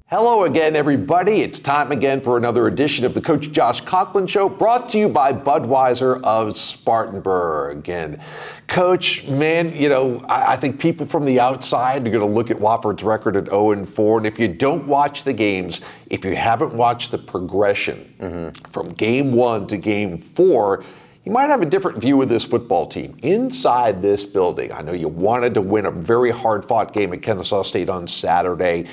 Hello again, everybody. It's time again for another edition of the Coach Josh Conklin Show, brought to you by Budweiser of Spartanburg. And Coach, man, I think people from the outside are going to look at Wofford's record at 0-4. And if you don't watch the games, if you haven't watched the progression from game 1 to game 4, you might have a different view of this football team inside this building. I know you wanted to win a very hard-fought game at Kennesaw State on Saturday.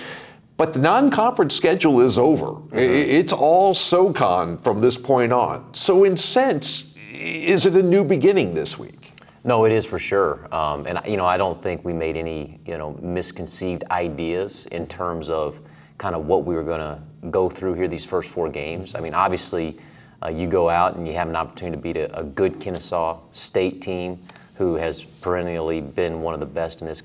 But the non-conference schedule is over. It's all SoCon from this point on. So in sense, is it a new beginning this week? No, it is for sure. And I don't think we made any, misconceived ideas in terms of kind of what we were going to go through here these first 4 games. I mean, obviously, you go out and you have an opportunity to beat a good Kennesaw State team who has perennially been one of the best at this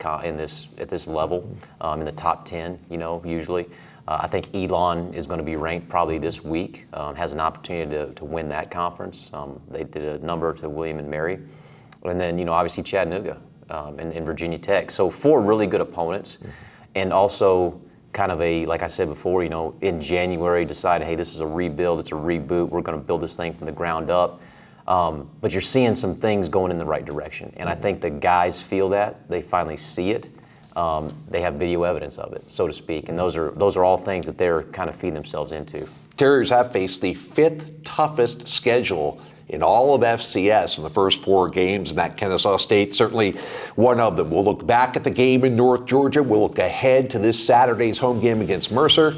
level, in the top 10, usually. I think Elon is going to be ranked probably this week, has an opportunity to win that conference. They did a number to William and Mary. And then, obviously Chattanooga and Virginia Tech. So 4 really good opponents. And also kind of like I said before, in January decided, hey, this is a rebuild, it's a reboot, we're going to build this thing from the ground up. But you're seeing some things going in the right direction. And I think the guys feel that. They finally see it. They have video evidence of it, so to speak. And those are all things that they're kind of feeding themselves into. Terriers have faced the 5th toughest schedule in all of FCS in the first 4 games, and that Kennesaw State certainly one of them. We'll look back at the game in North Georgia. We'll look ahead to this Saturday's home game against Mercer.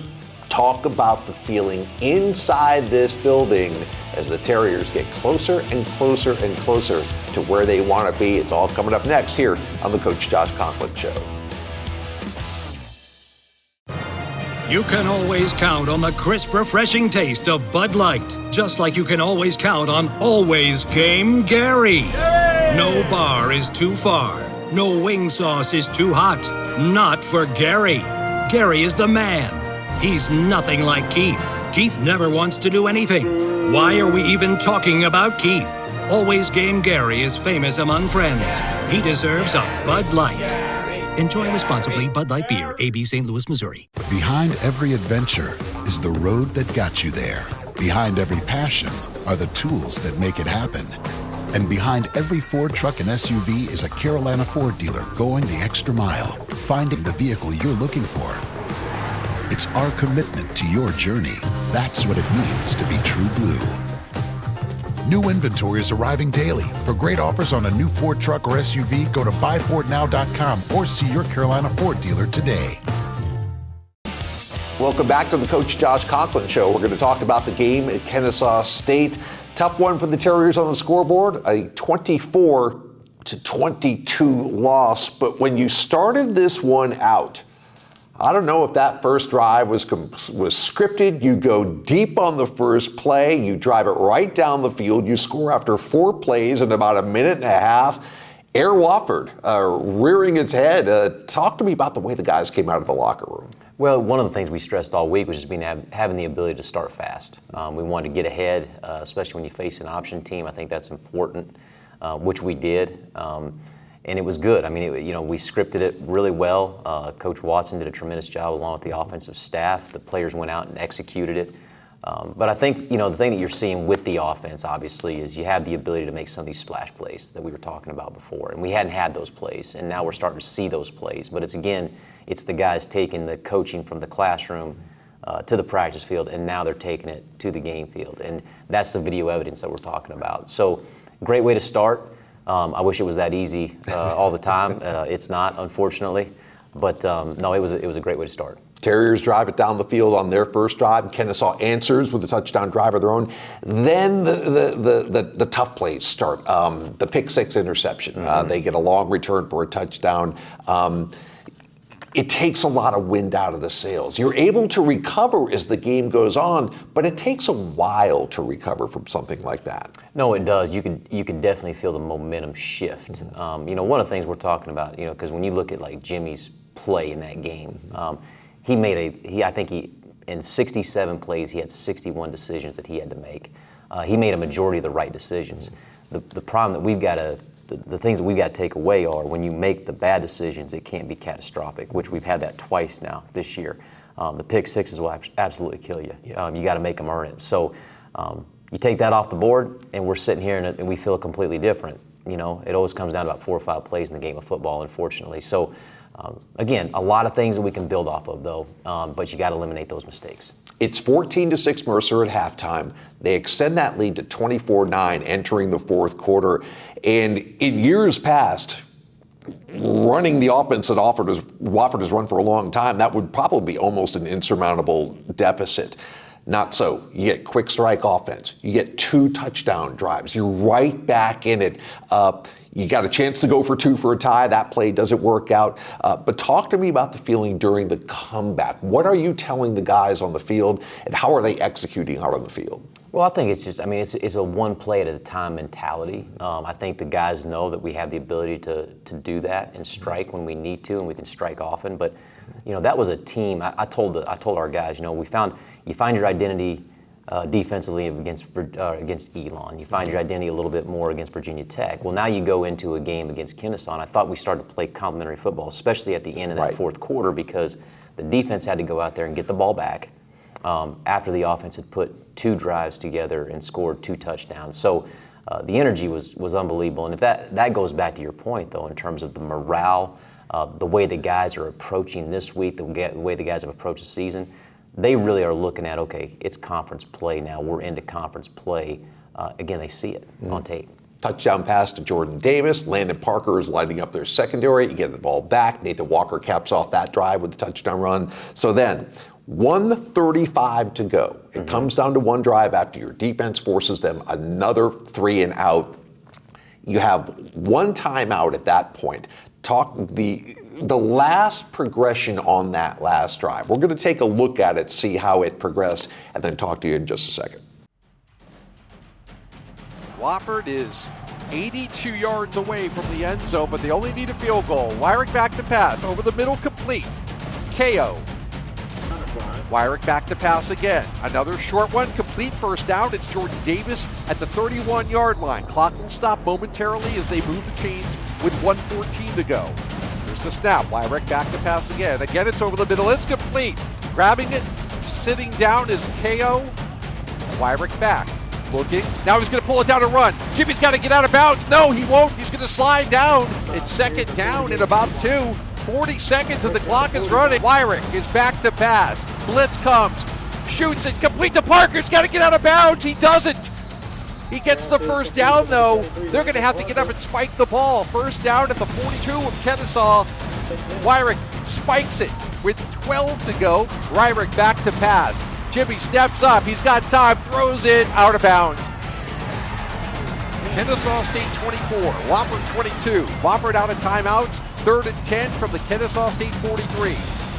Talk about the feeling inside this building as the Terriers get closer and closer and closer to where they want to be. It's all coming up next here on the Coach Josh Conklin Show. You can always count on the crisp, refreshing taste of Bud Light, just like you can always count on Always Game Gary. Yay! No bar is too far. No wing sauce is too hot. Not for Gary. Gary is the man. He's nothing like Keith. Keith never wants to do anything. Why are we even talking about Keith? Always Game Gary is famous among friends. He deserves a Bud Light. Enjoy responsibly. Bud Light Beer, AB St. Louis, Missouri. Behind every adventure is the road that got you there. Behind every passion are the tools that make it happen. And behind every Ford truck and SUV is a Carolina Ford dealer going the extra mile, finding the vehicle you're looking for. It's our commitment to your journey. That's what it means to be true blue. New inventory is arriving daily. For great offers on a new Ford truck or SUV, go to buyfordnow.com or see your Carolina Ford dealer today. Welcome back to the Coach Josh Conklin Show. We're going to talk about the game at Kennesaw State. Tough one for the Terriers on the scoreboard, a 24-22 loss. But when you started this one out, I don't know if that first drive was scripted. You go deep on the first play, you drive it right down the field, you score after 4 plays in about a minute and a half. Air Wofford rearing its head. Talk to me about the way the guys came out of the locker room. Well, one of the things we stressed all week was just having the ability to start fast. We wanted to get ahead, especially when you face an option team. I think that's important, which we did. And it was good. I mean, we scripted it really well. Coach Watson did a tremendous job along with the offensive staff. The players went out and executed it. But I think, the thing that you're seeing with the offense, obviously, is you have the ability to make some of these splash plays that we were talking about before. And we hadn't had those plays, and now we're starting to see those plays. But it's the guys taking the coaching from the classroom to the practice field, and now they're taking it to the game field. And that's the video evidence that we're talking about. So, great way to start. I wish it was that easy all the time. It's not, unfortunately. But no, it was a great way to start. Terriers drive it down the field on their first drive. Kennesaw answers with a touchdown drive of their own. Then the tough plays start. The pick 6 interception. They get a long return for a touchdown. It takes a lot of wind out of the sails. You're able to recover as the game goes on, but it takes a while to recover from something like that. No, it does. You could definitely feel the momentum shift. One of the things we're talking about, because when you look at like Jimmy's play in that game, I think in 67 plays he had 61 decisions that he had to make. He made a majority of the right decisions. The problem that we've got to the things that we've got to take away are when you make the bad decisions, it can't be catastrophic, which we've had that twice now this year. The pick sixes will absolutely kill you. Yeah. You got to make them earn it. So you take that off the board, and we're sitting here and we feel completely different. You know, it always comes down to about 4 or 5 plays in the game of football, unfortunately. So again, a lot of things that we can build off of, though, but you got to eliminate those mistakes. It's 14-6 Mercer at halftime. They extend that lead to 24-9 entering the fourth quarter. And in years past, running the offense that Wofford has run for a long time, that would probably be almost an insurmountable deficit. Not so. You get quick strike offense. You get 2 touchdown drives. You're right back in it. You got a chance to go for 2 for a tie. That play doesn't work out. But talk to me about the feeling during the comeback. What are you telling the guys on the field, and how are they executing out on the field? Well, I think it's just, it's a one play at a time mentality. I think the guys know that we have the ability to do that and strike when we need to, and we can strike often. But, you know, that was a team. I told our guys, you know, you find your identity defensively against Elon. You find your identity a little bit more against Virginia Tech. Well, now you go into a game against Kennesaw, and I thought we started to play complementary football, especially at the end of that fourth quarter, because the defense had to go out there and get the ball back after the offense had put 2 drives together and scored 2 touchdowns. So the energy was unbelievable. And if that goes back to your point, though, in terms of the morale, the way the guys are approaching this week, the way the guys have approached the season, they really are looking at, okay, it's conference play now. We're into conference play. Again, they see it on tape. Touchdown pass to Jordan Davis. Landon Parker is lighting up their secondary. You get the ball back. Nathan Walker caps off that drive with the touchdown run. So then, 1:35 to go. It comes down to 1 drive after your defense forces them another 3 and out. You have 1 timeout at that point. Talk the last progression on that last drive. We're going to take a look at it, see how it progressed, and then talk to you in just a second. Wofford is 82 yards away from the end zone, but they only need a field goal. Wyrick back to pass, over the middle, complete. KO. Wyrick back to pass again. Another short one, complete, first down. It's Jordan Davis at the 31-yard line. Clock will stop momentarily as they move the chains with 1:14 to go. There's the snap. Wyrick back to pass again. Again, it's over the middle. It's complete. Grabbing it, sitting down is KO. Wyrick back. Looking. Now he's going to pull it down and run. Jimmy's got to get out of bounds. No, he won't. He's going to slide down. It's second down in about 2. 40 seconds and the clock is running. Wyrick is back to pass. Blitz comes. Shoots it. Complete to Parker. He's got to get out of bounds. He doesn't. He gets the first down, though. They're going to have to get up and spike the ball. First down at the 42 of Kennesaw. Wyrick spikes it with 12 to go. Wyrick back to pass. Jimmy steps up. He's got time. Throws it out of bounds. Kennesaw State 24, Wofford 22. Wofford out of timeouts. 3rd and 10 from the Kennesaw State 43.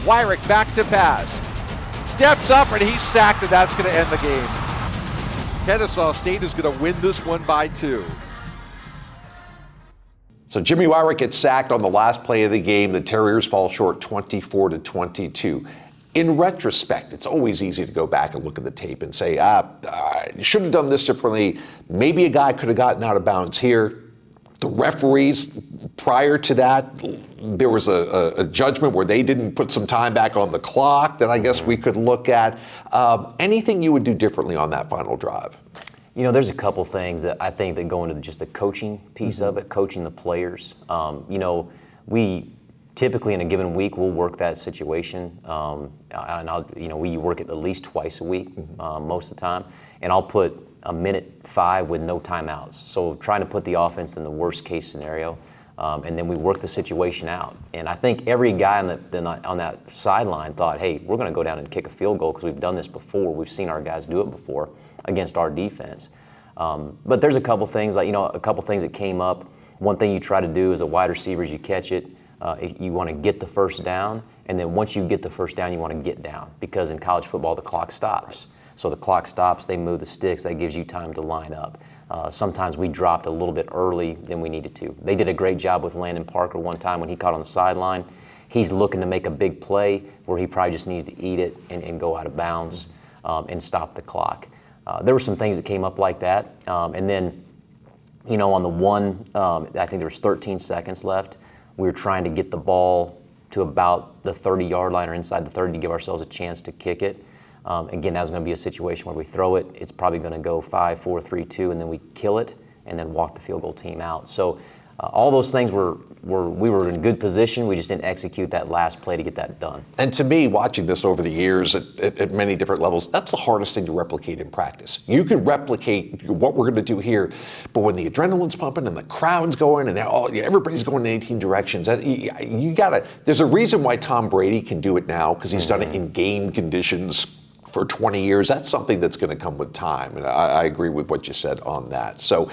Wyrick back to pass. Steps up and he's sacked, and that's going to end the game. Kennesaw State is going to win this one by 2. So Jimmy Wyrick gets sacked on the last play of the game. The Terriers fall short 24-22. In retrospect, it's always easy to go back and look at the tape and say, you should have done this differently. Maybe a guy could have gotten out of bounds here. The referees, prior to that, there was a judgment where they didn't put some time back on the clock that I guess we could look at. Anything you would do differently on that final drive? You know, there's a couple things that I think that go into just the coaching piece of it, coaching the players. You know, we typically in a given week we'll work that situation, and we work it at least twice a week most of the time, and I'll put a minute 5 with no timeouts. So trying to put the offense in the worst case scenario, and then we work the situation out. And I think every guy on that sideline thought, hey, we're going to go down and kick a field goal because we've done this before. We've seen our guys do it before against our defense. But there's a couple things that came up. One thing you try to do as a wide receiver is you catch it. You want to get the first down, and then once you get the first down, you want to get down, because in college football the clock stops. So the clock stops, they move the sticks, that gives you time to line up. Sometimes we dropped a little bit early than we needed to. They did a great job with Landon Parker one time when he caught on the sideline. He's looking to make a big play where he probably just needs to eat it and go out of bounds and stop the clock. There were some things that came up like that. And then, on the one, I think there was 13 seconds left. We were trying to get the ball to about the 30-yard line or inside the 30 to give ourselves a chance to kick it. Again, that's going to be a situation where we throw it. It's probably going to go 5, 4, 3, 2, and then we kill it and then walk the field goal team out. So all those things we were in good position. We just didn't execute that last play to get that done. And to me, watching this over the years at many different levels, that's the hardest thing to replicate in practice. You can replicate what we're going to do here, but when the adrenaline's pumping and the crowd's going and everybody's going in 18 directions, you gotta. There's a reason why Tom Brady can do it now, because he's done it in game conditions for 20 years. That's something that's going to come with time, and I agree with what you said on that. So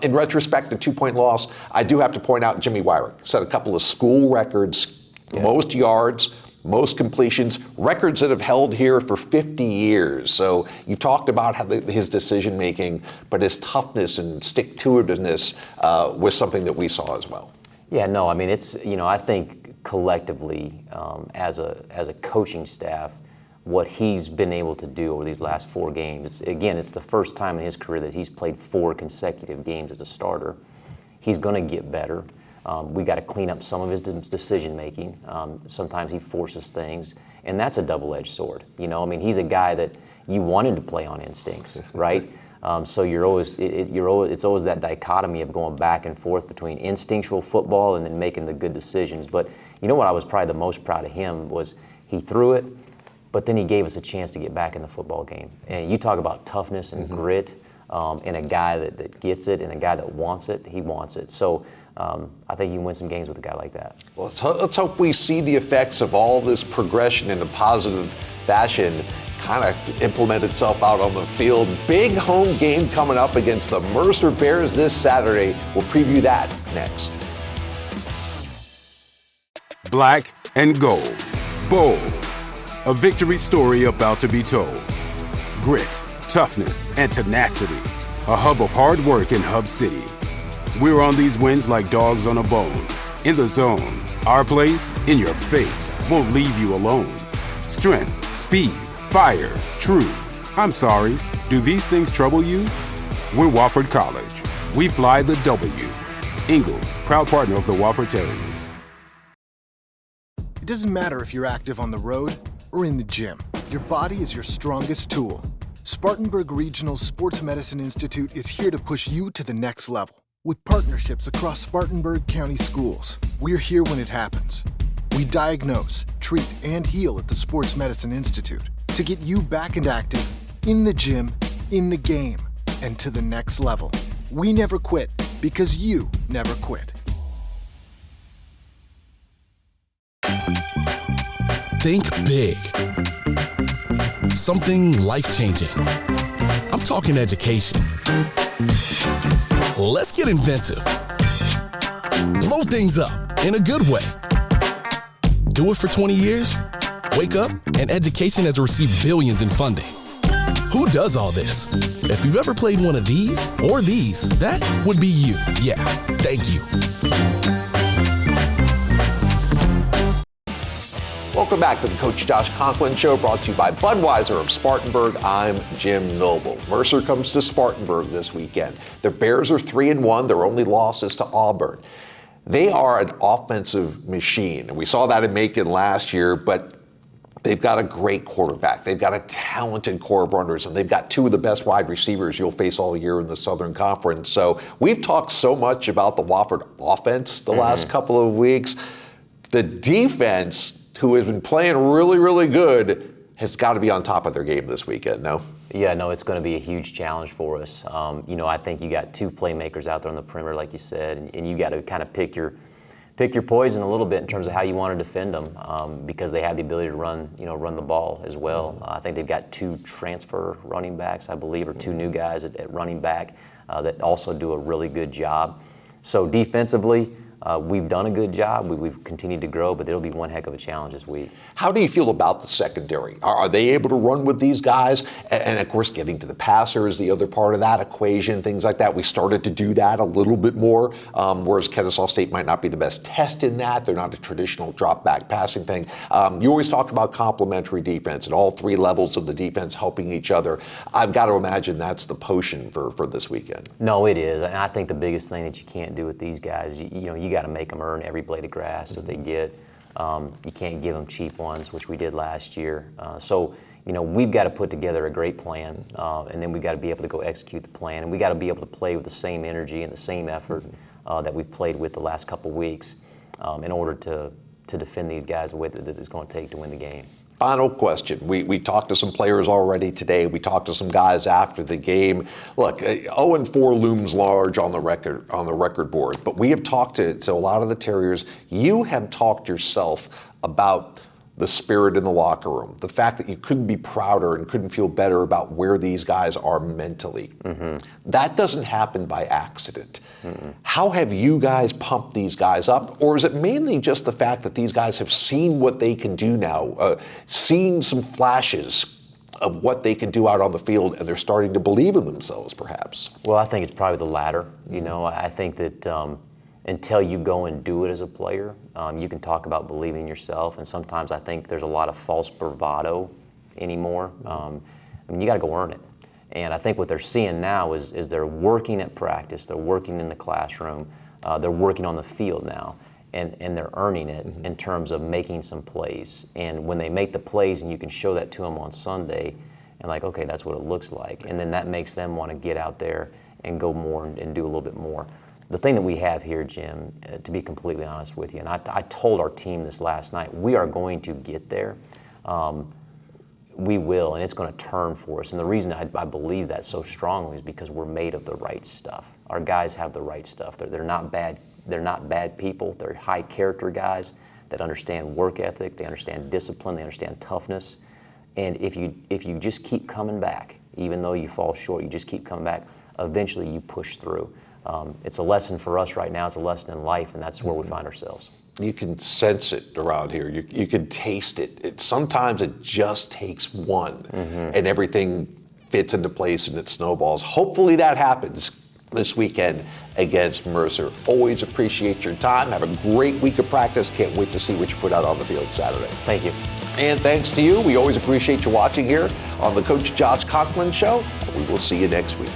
in retrospect, the 2-point loss, I do have to point out Jimmy Wyrick set a couple of school records, most yards, most completions, records that have held here for 50 years. So you've talked about how his decision making, but his toughness and stick-to-itiveness was something that we saw as well. Yeah, no, I mean, it's, I think collectively as a coaching staff, what he's been able to do over these last 4 games. It's the first time in his career that he's played 4 consecutive games as a starter. He's going to get better. We got to clean up some of his decision making. Sometimes he forces things, and that's a double-edged sword. He's a guy that you wanted to play on instincts, right? So it's always that dichotomy of going back and forth between instinctual football and then making the good decisions. But what I was probably the most proud of him was he threw it, but then he gave us a chance to get back in the football game. And you talk about toughness and grit, and a guy that gets it and a guy that wants it, he wants it. So I think you can win some games with a guy like that. Well, let's hope we see the effects of all this progression in a positive fashion kind of implement itself out on the field. Big home game coming up against the Mercer Bears this Saturday. We'll preview that next. Black and gold. Bold. A victory story about to be told. Grit, toughness, and tenacity. A hub of hard work in Hub City. We're on these wins like dogs on a bone. In the zone. Our place, in your face. Won't leave you alone. Strength, speed, fire, true. I'm sorry, do these things trouble you? We're Wofford College. We fly the W. Ingalls, proud partner of the Wofford Terriers. It doesn't matter if you're active on the road or in the gym. Your body is your strongest tool. Spartanburg Regional Sports Medicine Institute is here to push you to the next level. With partnerships across Spartanburg County schools, we're here when it happens. We diagnose, treat, and heal at the Sports Medicine Institute to get you back and active, in the gym, in the game, and to the next level. We never quit because you never quit. Think big. Something life-changing. I'm talking education. Let's get inventive. Blow things up in a good way. Do it for 20 years? Wake up and education has received billions in funding. Who does all this? If you've ever played one of these or these, that would be you. Yeah, thank you. Welcome back to the Coach Josh Conklin Show, brought to you by Budweiser of Spartanburg. I'm Jim Noble. Mercer comes to Spartanburg this weekend. The Bears are 3-1. Their only loss is to Auburn. They are an offensive machine, and we saw that in Macon last year, but they've got a great quarterback. They've got a talented core of runners, and they've got 2 of the best wide receivers you'll face all year in the Southern Conference. So we've talked so much about the Wofford offense the last couple of weeks. The defense, who has been playing really, really good, has got to be on top of their game this weekend, no? Yeah, no, it's going to be a huge challenge for us. I think you got 2 playmakers out there on the perimeter, like you said, and you got to kind of pick your poison a little bit in terms of how you want to defend them, because they have the ability to run the ball as well. I think they've got 2 transfer running backs, I believe, or 2 new guys at running back that also do a really good job. So defensively, we've done a good job. We've continued to grow, but it'll be one heck of a challenge this week. How do you feel about the secondary? Are they able to run with these guys? And of course, getting to the passer is the other part of that equation, things like that. We started to do that a little bit more, whereas Kennesaw State might not be the best test in that. They're not a traditional drop-back passing thing. You always talk about complementary defense and all 3 levels of the defense helping each other. I've got to imagine that's the potion for this weekend. No, it is. And I think the biggest thing that you can't do with these guys, you got to make them earn every blade of grass that they get. You can't give them cheap ones, which we did last year. So we've got to put together a great plan, and then we've got to be able to go execute the plan, and we got to be able to play with the same energy and the same effort that we've played with the last couple weeks in order to defend these guys the way that it's going to take to win the game. Final question. We talked to some players already today. We talked to some guys after the game. Look, 0-4 looms large on the record board, but we have talked to a lot of the Terriers. You have talked yourself about the spirit in the locker room, the fact that you couldn't be prouder and couldn't feel better about where these guys are mentally. That doesn't happen by accident. How have you guys pumped these guys up? Or is it mainly just the fact that these guys have seen what they can do now, seen some flashes of what they can do out on the field, and they're starting to believe in themselves, perhaps? Well, I think it's probably the latter. I think that until you go and do it as a player, you can talk about believing in yourself, and sometimes I think there's a lot of false bravado anymore. You got to go earn it. And I think what they're seeing now is they're working at practice, they're working in the classroom, they're working on the field now, and they're earning it in terms of making some plays. And when they make the plays and you can show that to them on Sunday, and like, okay, that's what it looks like, and then that makes them want to get out there and go more and do a little bit more. The thing that we have here, Jim, to be completely honest with you, and I told our team this last night, we are going to get there. We will, and it's going to turn for us. And the reason I believe that so strongly is because we're made of the right stuff. Our guys have the right stuff. They're not bad. They're not bad people. They're high character guys that understand work ethic. They understand discipline. They understand toughness. And if you just keep coming back, even though you fall short, you just keep coming back. Eventually, you push through. It's a lesson for us right now. It's a lesson in life, and that's where we find ourselves. You can sense it around here. You can taste it. Sometimes it just takes one, and everything fits into place and it snowballs. Hopefully that happens this weekend against Mercer. Always appreciate your time. Have a great week of practice. Can't wait to see what you put out on the field Saturday. Thank you. And thanks to you. We always appreciate you watching here on the Coach Josh Conklin Show. We will see you next week.